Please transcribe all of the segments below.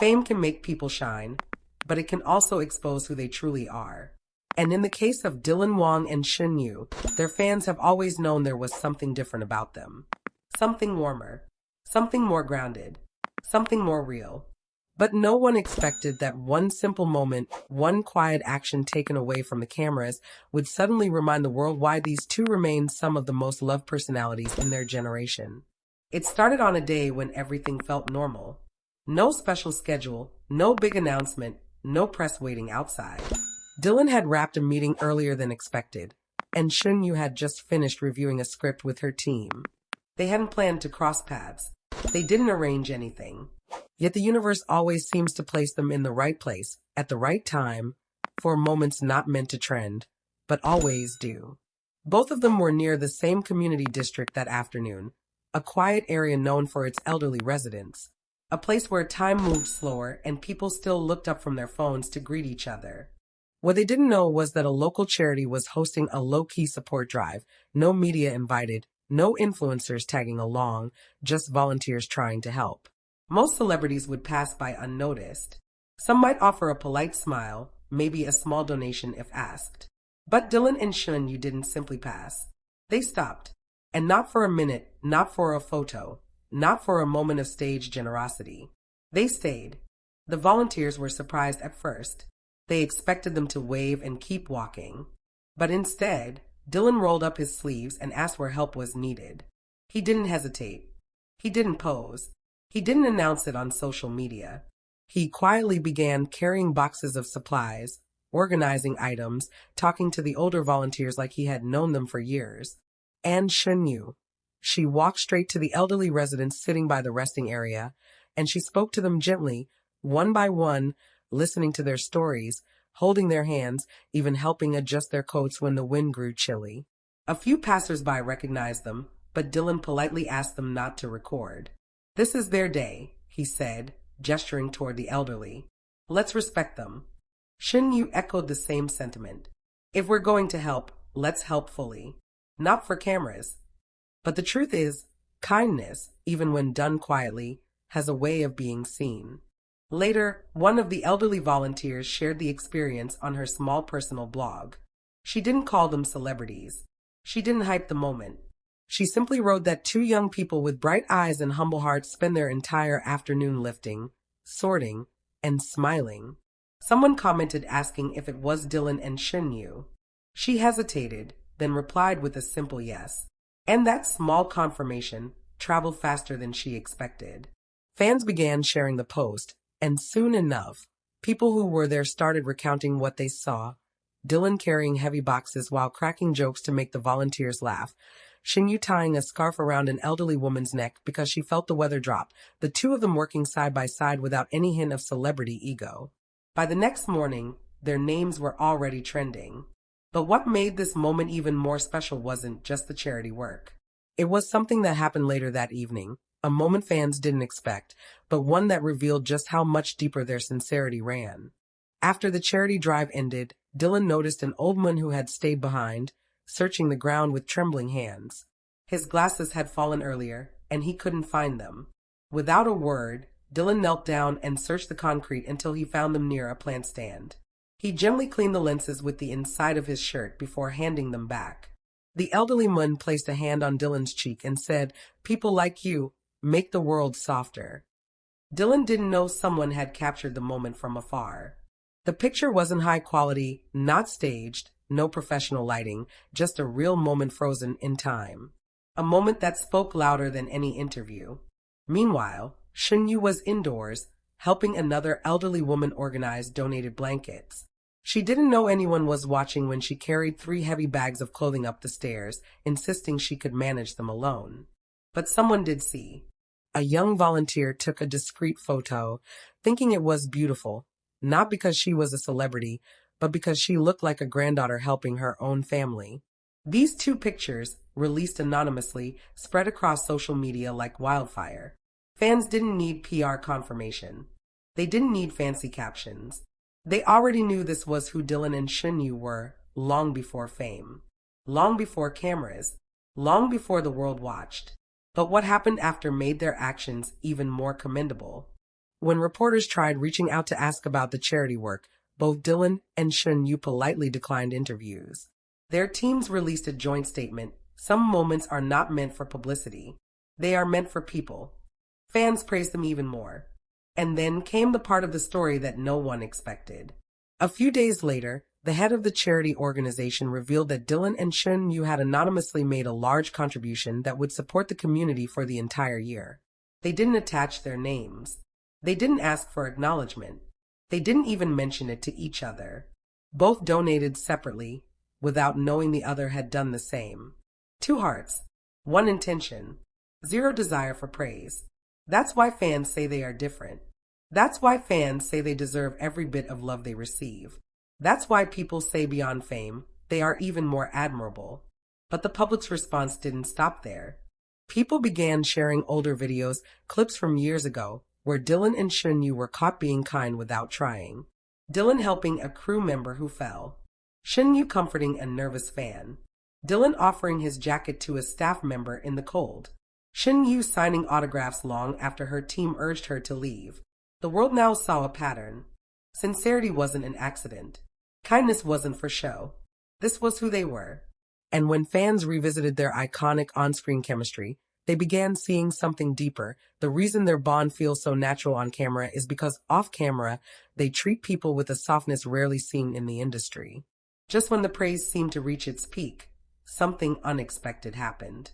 Fame can make people shine, but it can also expose who they truly are. And in the case of Dylan, Wang and Shen Yue, their fans have always known there was something different about them. Something warmer, something more grounded, something more real. But no one expected that one simple moment, one quiet action taken away from the cameras, would suddenly remind the world why these two remain some of the most loved personalities in their generation. It started on a day when everything felt normal. No special schedule, no big announcement, no press waiting outside. Dylan had wrapped a meeting earlier than expected, and Shen Yue had just finished reviewing a script with her team. They hadn't planned to cross paths. They didn't arrange anything. Yet the universe always seems to place them in the right place, at the right time, for moments not meant to trend, but always do. Both of them were near the same community district that afternoon, a quiet area known for its elderly residents, a place where time moved slower and people still looked up from their phones to greet each other. What they didn't know was that a local charity was hosting a low-key support drive, no media invited, no influencers tagging along, just volunteers trying to help. Most celebrities would pass by unnoticed. Some might offer a polite smile, maybe a small donation if asked. But Dylan and Shen Yue didn't simply pass. They stopped. And not for a minute, not for a photo, not for a moment of staged generosity. They stayed. The volunteers were surprised at first. They expected them to wave and keep walking. But instead, Dylan rolled up his sleeves and asked where help was needed. He didn't hesitate. He didn't pose. He didn't announce it on social media. He quietly began carrying boxes of supplies, organizing items, talking to the older volunteers like he had known them for years. And Shen Yue. She walked straight to the elderly residents sitting by the resting area, and she spoke to them gently, one by one, listening to their stories, holding their hands, even helping adjust their coats when the wind grew chilly. A few passers-by recognized them, but Dylan politely asked them not to record. "This is their day," he said, gesturing toward the elderly. "Let's respect them." Shen Yue echoed the same sentiment. "If we're going to help, let's help fully. Not for cameras." But the truth is, kindness, even when done quietly, has a way of being seen. Later, one of the elderly volunteers shared the experience on her small personal blog. She didn't call them celebrities. She didn't hype the moment. She simply wrote that two young people with bright eyes and humble hearts spend their entire afternoon lifting, sorting, and smiling. Someone commented asking if it was Dylan and Shen Yue. She hesitated, then replied with a simple yes. And that small confirmation traveled faster than she expected. Fans began sharing the post, and soon enough, people who were there started recounting what they saw. Dylan carrying heavy boxes while cracking jokes to make the volunteers laugh. Shen Yue tying a scarf around an elderly woman's neck because she felt the weather drop, the two of them working side by side without any hint of celebrity ego. By the next morning, their names were already trending. But what made this moment even more special wasn't just the charity work. It was something that happened later that evening, a moment fans didn't expect, but one that revealed just how much deeper their sincerity ran. After the charity drive ended, Dylan noticed an old man who had stayed behind, searching the ground with trembling hands. His glasses had fallen earlier, and he couldn't find them. Without a word, Dylan knelt down and searched the concrete until he found them near a plant stand. He gently cleaned the lenses with the inside of his shirt before handing them back. The elderly man placed a hand on Dylan's cheek and said, "People like you make the world softer." Dylan didn't know someone had captured the moment from afar. The picture wasn't high quality, not staged, no professional lighting, just a real moment frozen in time. A moment that spoke louder than any interview. Meanwhile, Shen Yue was indoors, helping another elderly woman organize donated blankets. She didn't know anyone was watching when she carried 3 heavy bags of clothing up the stairs, insisting she could manage them alone. But someone did see. A young volunteer took a discreet photo, thinking it was beautiful, not because she was a celebrity, but because she looked like a granddaughter helping her own family. These 2 pictures, released anonymously, spread across social media like wildfire. Fans didn't need PR confirmation. They didn't need fancy captions. They already knew this was who Dylan and Shen Yue were long before fame, long before cameras, long before the world watched. But what happened after made their actions even more commendable. When reporters tried reaching out to ask about the charity work, both Dylan and Shen Yue politely declined interviews. Their teams released a joint statement. Some moments are not meant for publicity. They are meant for people. Fans praised them even more. And then came the part of the story that no one expected. A few days later, the head of the charity organization revealed that Dylan and Shen Yue had anonymously made a large contribution that would support the community for the entire year. They didn't attach their names. They didn't ask for acknowledgement. They didn't even mention it to each other. Both donated separately, without knowing the other had done the same. Two hearts, one intention, zero desire for praise. That's why fans say they are different. That's why fans say they deserve every bit of love they receive. That's why people say beyond fame, they are even more admirable. But the public's response didn't stop there. People began sharing older videos, clips from years ago, where Dylan and Shen Yue were caught being kind without trying. Dylan helping a crew member who fell. Shen Yue comforting a nervous fan. Dylan offering his jacket to a staff member in the cold. Shen Yue signing autographs long after her team urged her to leave. The world now saw a pattern. Sincerity wasn't an accident. Kindness wasn't for show. This was who they were. And when fans revisited their iconic on-screen chemistry, they began seeing something deeper. The reason their bond feels so natural on camera is because off-camera, they treat people with a softness rarely seen in the industry. Just when the praise seemed to reach its peak, something unexpected happened.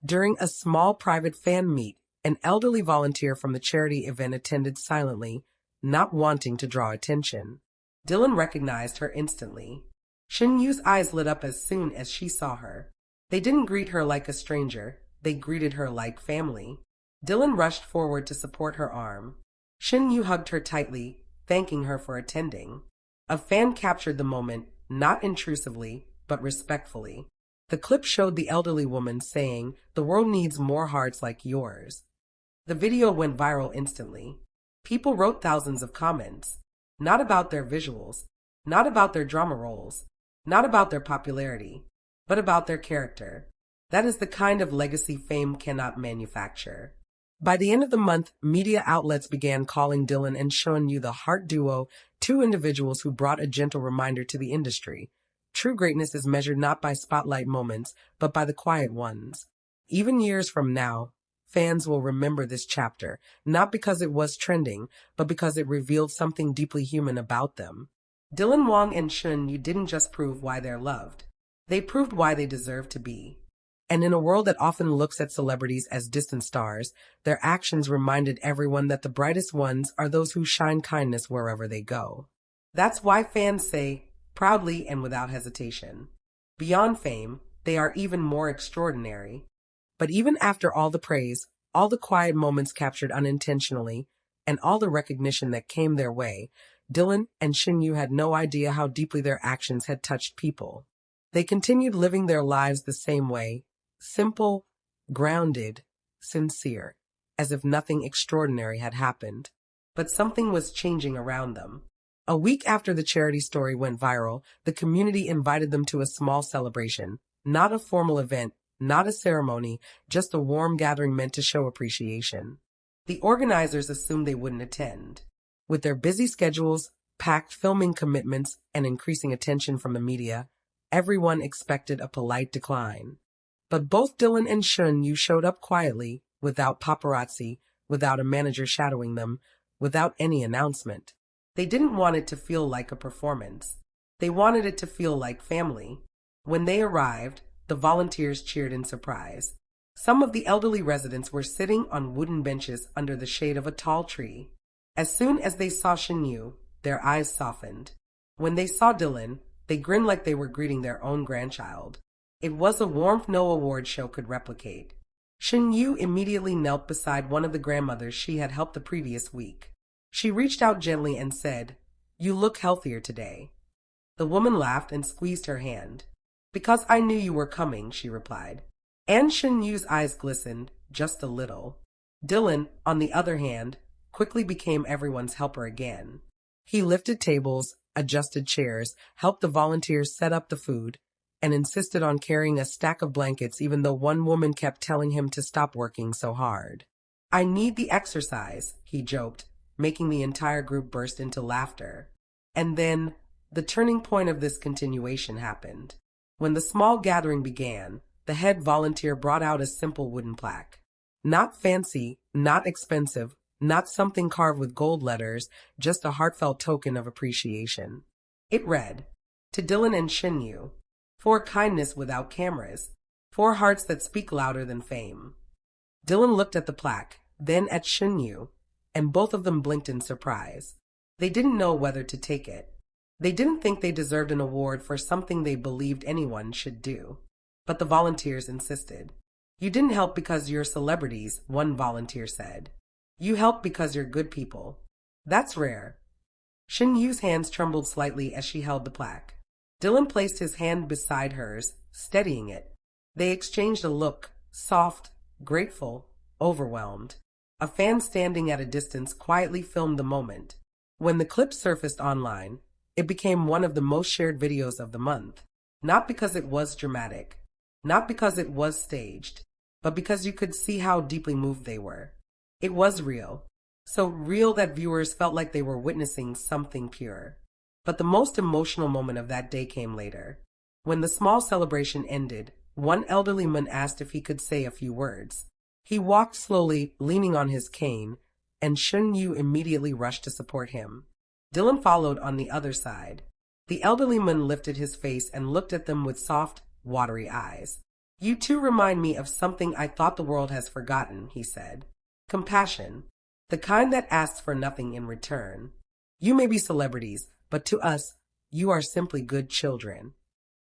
During a small private fan meet, an elderly volunteer from the charity event attended silently, not wanting to draw attention. Dylan recognized her instantly. Shen Yu's eyes lit up as soon as she saw her. They didn't greet her like a stranger, they greeted her like family. Dylan rushed forward to support her arm. Shen Yue hugged her tightly, thanking her for attending. A fan captured the moment, not intrusively, but respectfully. The clip showed the elderly woman saying, "The world needs more hearts like yours." The video went viral instantly. People wrote thousands of comments. Not about their visuals, not about their drama roles, not about their popularity, but about their character. That is the kind of legacy fame cannot manufacture. By the end of the month, media outlets began calling Dylan and Shen Yue the heart duo, two individuals who brought a gentle reminder to the industry. True greatness is measured not by spotlight moments, but by the quiet ones. Even years from now, fans will remember this chapter, not because it was trending, but because it revealed something deeply human about them. Dylan, Wang, and Shen Yue didn't just prove why they're loved. They proved why they deserve to be. And in a world that often looks at celebrities as distant stars, their actions reminded everyone that the brightest ones are those who shine kindness wherever they go. That's why fans say, proudly and without hesitation, beyond fame, they are even more extraordinary. But even after all the praise, all the quiet moments captured unintentionally, and all the recognition that came their way, Dylan and Shen Yue had no idea how deeply their actions had touched people. They continued living their lives the same way, simple, grounded, sincere, as if nothing extraordinary had happened. But something was changing around them. A week after the charity story went viral, the community invited them to a small celebration, not a formal event, not a ceremony, just a warm gathering meant to show appreciation. The organizers assumed they wouldn't attend. With their busy schedules, packed filming commitments, and increasing attention from the media, everyone expected a polite decline. But both Dylan and Shen Yue showed up quietly, without paparazzi, without a manager shadowing them, without any announcement. They didn't want it to feel like a performance. They wanted it to feel like family. When they arrived, the volunteers cheered in surprise. Some of the elderly residents were sitting on wooden benches under the shade of a tall tree. As soon as they saw Shen Yue, their eyes softened. When they saw Dylan, they grinned like they were greeting their own grandchild. It was a warmth no award show could replicate. Shen Yue immediately knelt beside one of the grandmothers she had helped the previous week. She reached out gently and said, "You look healthier today." The woman laughed and squeezed her hand. "Because I knew you were coming," she replied. And Shen Yu's eyes glistened, just a little. Dylan, on the other hand, quickly became everyone's helper again. He lifted tables, adjusted chairs, helped the volunteers set up the food, and insisted on carrying a stack of blankets even though one woman kept telling him to stop working so hard. "I need the exercise," he joked, making the entire group burst into laughter. And then, the turning point of this continuation happened. When the small gathering began, the head volunteer brought out a simple wooden plaque. Not fancy, not expensive, not something carved with gold letters, just a heartfelt token of appreciation. It read, "To Dylan and Shen Yue, for kindness without cameras, for hearts that speak louder than fame." Dylan looked at the plaque, then at Shen Yue, and both of them blinked in surprise. They didn't know whether to take it. They didn't think they deserved an award for something they believed anyone should do. But the volunteers insisted. "You didn't help because you're celebrities," one volunteer said. "You helped because you're good people. That's rare." Shen Yu's hands trembled slightly as she held the plaque. Dylan placed his hand beside hers, steadying it. They exchanged a look, soft, grateful, overwhelmed. A fan standing at a distance quietly filmed the moment. When the clip surfaced online, it became one of the most shared videos of the month. Not because it was dramatic, not because it was staged, but because you could see how deeply moved they were. It was real. So real that viewers felt like they were witnessing something pure. But the most emotional moment of that day came later. When the small celebration ended, one elderly man asked if he could say a few words. He walked slowly, leaning on his cane, and Shen Yue immediately rushed to support him. Dylan followed on the other side. The elderly man lifted his face and looked at them with soft, watery eyes. "You two remind me of something I thought the world has forgotten," he said. "Compassion. The kind that asks for nothing in return. You may be celebrities, but to us, you are simply good children."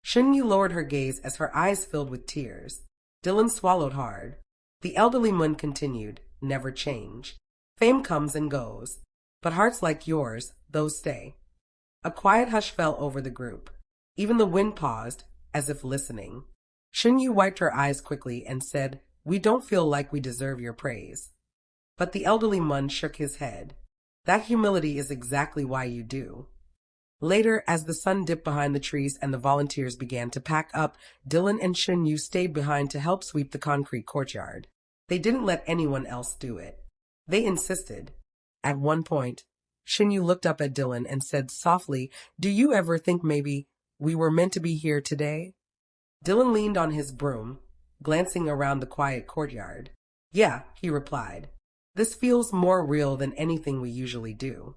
Shen Yue lowered her gaze as her eyes filled with tears. Dylan swallowed hard. The elderly man continued, "Never change. Fame comes and goes, but hearts like yours, those stay." A quiet hush fell over the group. Even the wind paused, as if listening. Shen Yue wiped her eyes quickly and said, "We don't feel like we deserve your praise." But the elderly man shook his head. "That humility is exactly why you do." Later, as the sun dipped behind the trees and the volunteers began to pack up, Dylan and Shen Yue stayed behind to help sweep the concrete courtyard. They didn't let anyone else do it. They insisted. At one point, Shen Yue looked up at Dylan and said softly, "Do you ever think maybe we were meant to be here today?" Dylan leaned on his broom, glancing around the quiet courtyard. "Yeah," he replied. "This feels more real than anything we usually do."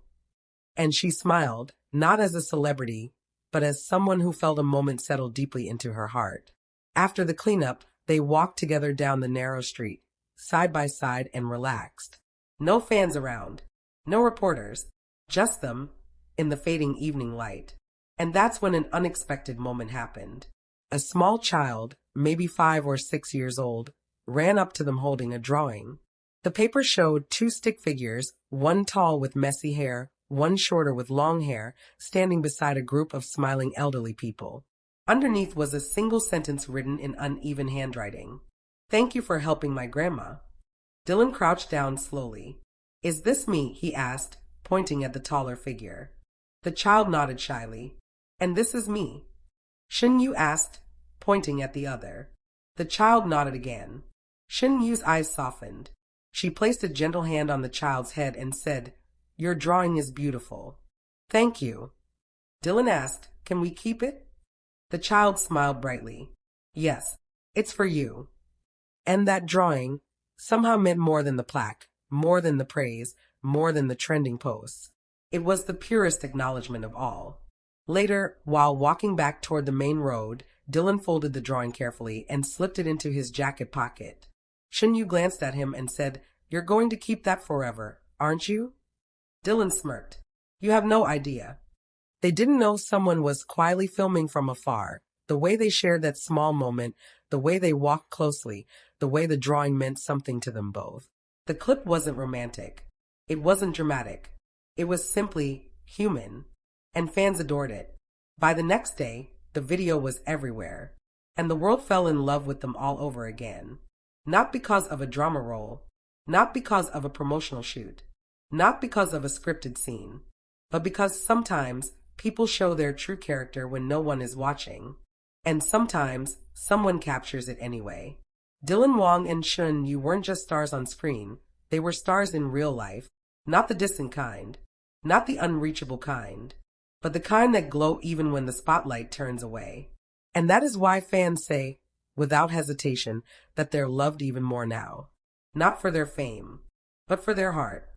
And she smiled, not as a celebrity, but as someone who felt a moment settle deeply into her heart. After the cleanup, they walked together down the narrow street, side by side, and relaxed. No fans around, no reporters, just them, in the fading evening light. And that's when an unexpected moment happened. A small child, maybe 5 or 6 years old, ran up to them holding a drawing. The paper showed 2 stick figures, one tall with messy hair, one shorter with long hair, standing beside a group of smiling elderly people. Underneath was a single sentence written in uneven handwriting. "Thank you for helping my grandma." Dylan crouched down slowly. "Is this me?" he asked, pointing at the taller figure. The child nodded shyly. "And this is me?" Shen Yue asked, pointing at the other. The child nodded again. Shen Yu's eyes softened. She placed a gentle hand on the child's head and said, "Your drawing is beautiful." "Thank you." Dylan asked, "Can we keep it?" The child smiled brightly. "Yes, it's for you." And that drawing somehow meant more than the plaque, more than the praise, more than the trending posts. It was the purest acknowledgement of all. Later, while walking back toward the main road, Dylan folded the drawing carefully and slipped it into his jacket pocket. Shen Yue glanced at him and said, "You're going to keep that forever, aren't you?" Dylan smirked. "You have no idea." They didn't know someone was quietly filming from afar. The way they shared that small moment, the way they walked closely, the way the drawing meant something to them both. The clip wasn't romantic. It wasn't dramatic. It was simply human. And fans adored it. By the next day, the video was everywhere. And the world fell in love with them all over again. Not because of a drama role. Not because of a promotional shoot. Not because of a scripted scene. But because sometimes people show their true character when no one is watching. And sometimes someone captures it anyway. Dylan, Wang and Shen Yue weren't just stars on screen. They were stars in real life. Not the distant kind, not the unreachable kind, but the kind that glow even when the spotlight turns away. And that is why fans say, without hesitation, that they're loved even more now. Not for their fame, but for their heart.